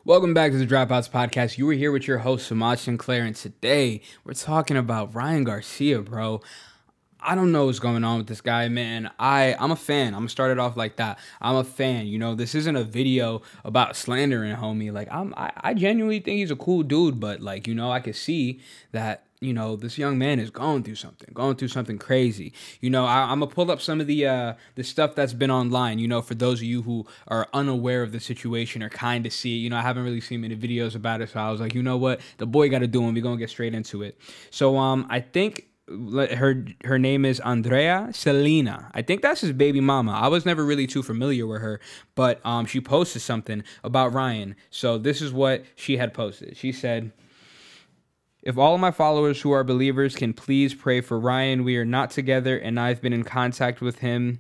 Welcome back to the Dropouts Podcast. You were here with your host, Samaj Sinclair, and today we're talking about Ryan Garcia, bro. I don't know what's going on with this guy, man. I'm a fan. I'm gonna start it off like that. I'm a fan. You know, this isn't a video about slandering homie. Like, I genuinely think he's a cool dude, but like, you know, I could see that, you know, this young man is going through something crazy. You know, I'm gonna pull up some of the stuff that's been online. You know, for those of you who are unaware of the situation or kind of see it, you know, I haven't really seen many videos about it, so I was like, you know what, the boy got to do him. We're gonna get straight into it. So, I think her name is Andrea Selena. I think that's his baby mama. I was never really too familiar with her, but she posted something about Ryan. So this is what she had posted. She said, "If all of my followers who are believers can please pray for Ryan. We are not together and I've been in contact with him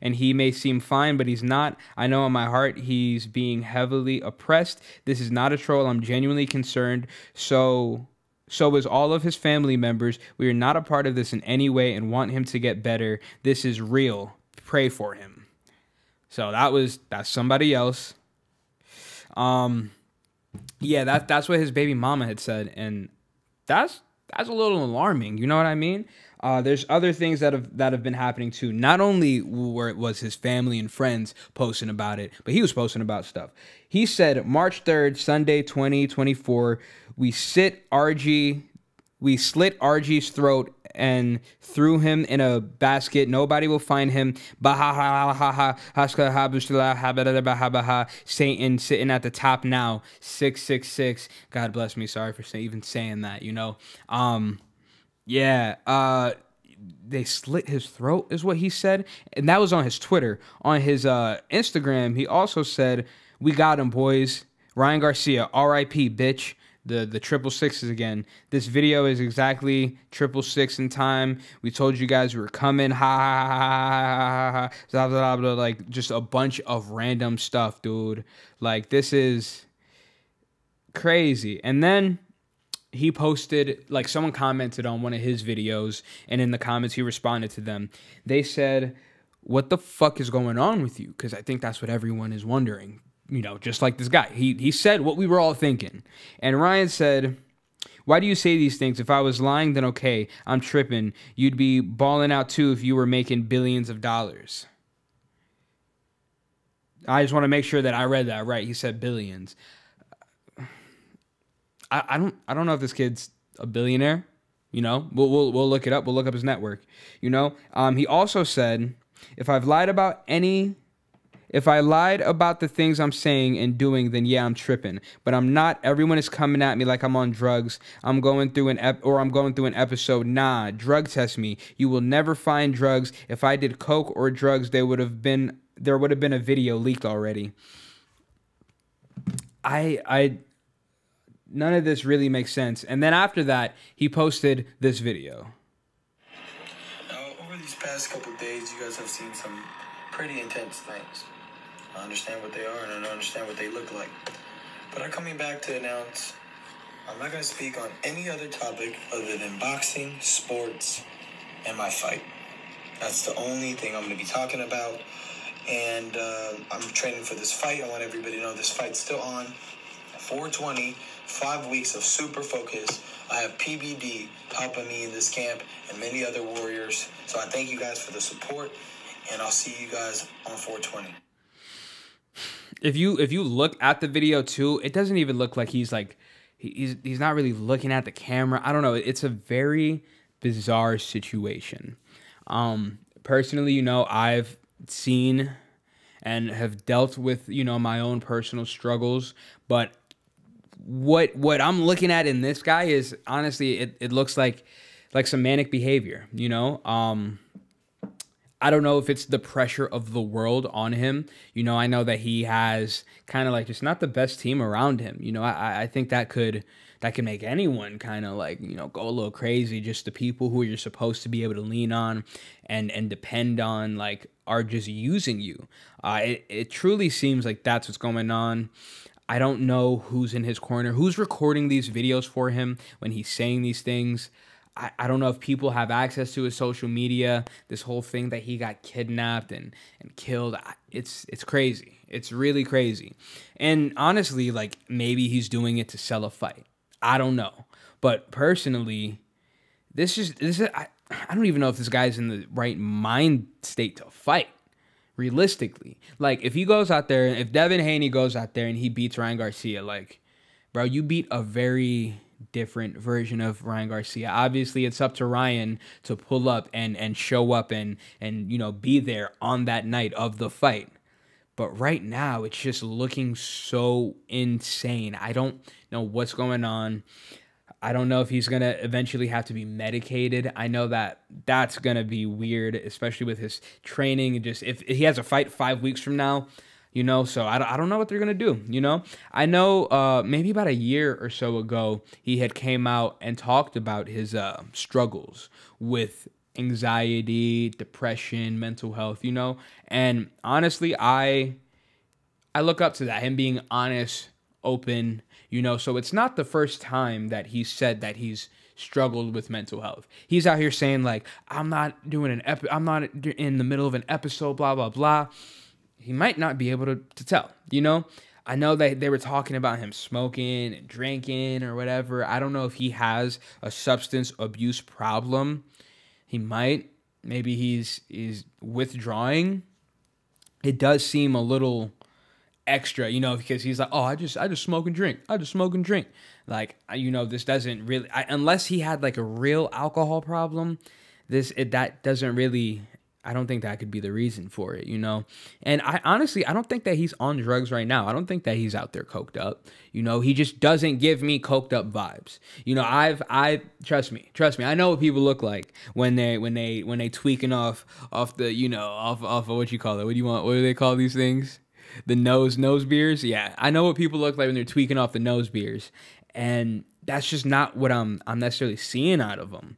and he may seem fine, but he's not. I know in my heart he's being heavily oppressed. This is not a troll. I'm genuinely concerned. So is all of his family members. We are not a part of this in any way and want him to get better. This is real. Pray for him." So that's somebody else. Yeah, that's what his baby mama had said, and that's a little alarming. You know what I mean? There's other things that have been happening too. Not only where it was his family and friends posting about it, but he was posting about stuff. He said, March 3rd, Sunday, 2024, we slit RG's throat and threw him in a basket. Nobody will find him. Satan sitting at the top now. 666. God bless me. Sorry for even saying that, you know. They slit his throat is what he said. And that was on his Twitter. On his Instagram, he also said, "We got him, boys. Ryan Garcia, R.I.P., bitch." The triple sixes again. This video is exactly 666 in time. We told you guys we were coming. Ha ha ha ha ha ha. Blah, blah, blah, like just a bunch of random stuff, dude. Like, this is crazy. And then he posted, like, someone commented on one of his videos, and in the comments he responded to them. They said, "What the fuck is going on with you?" Because I think that's what everyone is wondering. You know, just like this guy. He said what we were all thinking. And Ryan said, "Why do you say these things? If I was lying, then okay, I'm tripping. You'd be balling out too if you were making billions of dollars." I just want to make sure that I read that right. He said billions. I don't know if this kid's a billionaire. You know, we'll look it up. We'll look up his network. You know, he also said, If I lied about the things I'm saying and doing, then yeah, I'm tripping. But I'm not. Everyone is coming at me like I'm on drugs. I'm going through an episode. Nah, drug test me. You will never find drugs. If I did coke or drugs, there would have been a video leaked already. None of this really makes sense. And then after that, he posted this video. Now, over these past couple of days, you guys have seen some pretty intense things. I understand what they are, and I don't understand what they look like. But I'm coming back to announce I'm not going to speak on any other topic other than boxing, sports, and my fight. That's the only thing I'm going to be talking about. And I'm training for this fight. I want everybody to know this fight's still on. 420, 5 weeks of super focus. I have PBD helping me in this camp and many other warriors. So I thank you guys for the support, and I'll see you guys on 420. If you look at the video too, it doesn't even look like he's not really looking at the camera. I don't know. It's a very bizarre situation. Personally, you know, I've seen and have dealt with, you know, my own personal struggles, but what I'm looking at in this guy is honestly, it looks like some manic behavior, you know. I don't know if it's the pressure of the world on him. You know, I know that he has kind of like just not the best team around him. You know, I think that could make anyone kind of like, you know, go a little crazy. Just the people who you're supposed to be able to lean on and depend on, like, are just using you. It truly seems like that's what's going on. I don't know who's in his corner, who's recording these videos for him when he's saying these things. I don't know if people have access to his social media. This whole thing that he got kidnapped and killed, it's crazy. It's really crazy. And honestly, like, maybe he's doing it to sell a fight. I don't know. But personally, I don't even know if this guy's in the right mind state to fight. Realistically, like, if he goes out there, if Devin Haney goes out there and he beats Ryan Garcia, like, bro, you beat a very different version of Ryan Garcia. Obviously, it's up to Ryan to pull up and show up and be there on that night of the fight. But right now, it's just looking so insane. I don't know what's going on. I don't know if he's going to eventually have to be medicated. I know that that's going to be weird, especially with his training. Just if he has a fight 5 weeks from now, so I don't know what they're going to do, I know maybe about a year or so ago, he had came out and talked about his struggles with anxiety, depression, mental health, and honestly, I look up to that, him being honest, open, so it's not the first time that he said that he's struggled with mental health. He's out here saying, like, I'm not I'm not in the middle of an episode, blah, blah, blah. He might not be able to tell, I know that they were talking about him smoking and drinking or whatever. I don't know if he has a substance abuse problem. He might. Maybe he's withdrawing. It does seem a little extra, because he's like, oh, I just smoke and drink. I just smoke and drink. Like, this doesn't really, unless he had like a real alcohol problem, that doesn't really, I don't think that could be the reason for it, And I honestly don't think that he's on drugs right now. I don't think that he's out there coked up. He just doesn't give me coked up vibes. I trust me. I know what people look like when they tweaking off the, off what you call it. What do they call these things? The nose beers. Yeah, I know what people look like when they're tweaking off the nose beers, and that's just not what I'm necessarily seeing out of him.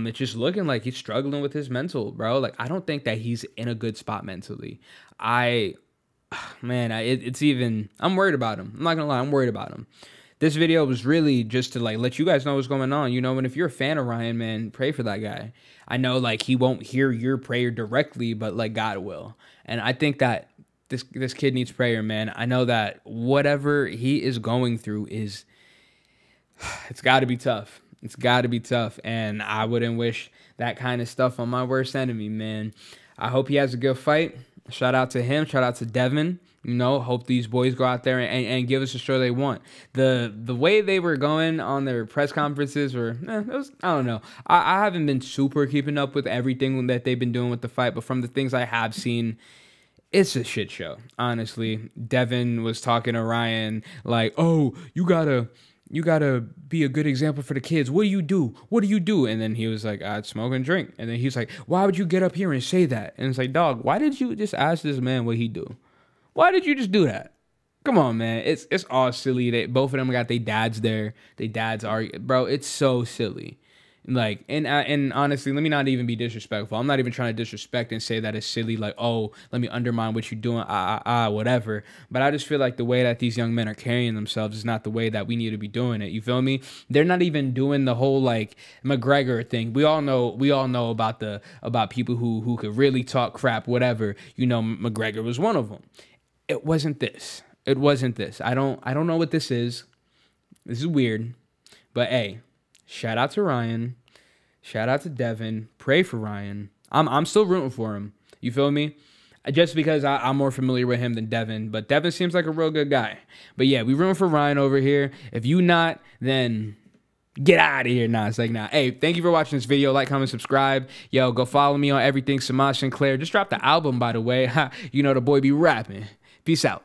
It's just looking like he's struggling with his mental, bro. Like, I don't think that he's in a good spot mentally. I'm worried about him. I'm not gonna lie, I'm worried about him. This video was really just to, like, let you guys know what's going on, and if you're a fan of Ryan, man, pray for that guy. I know, like, he won't hear your prayer directly, but, like, God will. And I think that this kid needs prayer, man. I know that whatever he is going through it's got to be tough. It's got to be tough, and I wouldn't wish that kind of stuff on my worst enemy, man. I hope he has a good fight. Shout out to him. Shout out to Devin. Hope these boys go out there and give us the show they want. The way they were going on their press conferences I don't know. I haven't been super keeping up with everything that they've been doing with the fight, but from the things I have seen, it's a shit show, honestly. Devin was talking to Ryan like, oh, you gotta be a good example for the kids. What do you do? What do you do? And then he was like, I'd smoke and drink. And then he was like, why would you get up here and say that? And it's like, dog, why did you just ask this man what he do? Why did you just do that? Come on, man. It's all silly. Both of them got their dads there. Their dads are, bro, it's so silly. Like, and honestly, let me not even be disrespectful. I'm not even trying to disrespect and say that it's silly, like, oh, let me undermine what you're doing, whatever. But I just feel like the way that these young men are carrying themselves is not the way that we need to be doing it. You feel me? They're not even doing the whole, like, McGregor thing. We all know about people who could really talk crap, whatever. McGregor was one of them. It wasn't this. I don't know what this is. This is weird. But hey, shout out to Ryan. Shout out to Devin. Pray for Ryan. I'm still rooting for him. You feel me? Just because I'm more familiar with him than Devin. But Devin seems like a real good guy. But yeah, we rooting for Ryan over here. If you not, then get out of here. Nah, it's like, nah. Hey, thank you for watching this video. Like, comment, subscribe. Yo, go follow me on everything. Samaj Sinclair. Just dropped the album, by the way. The boy be rapping. Peace out.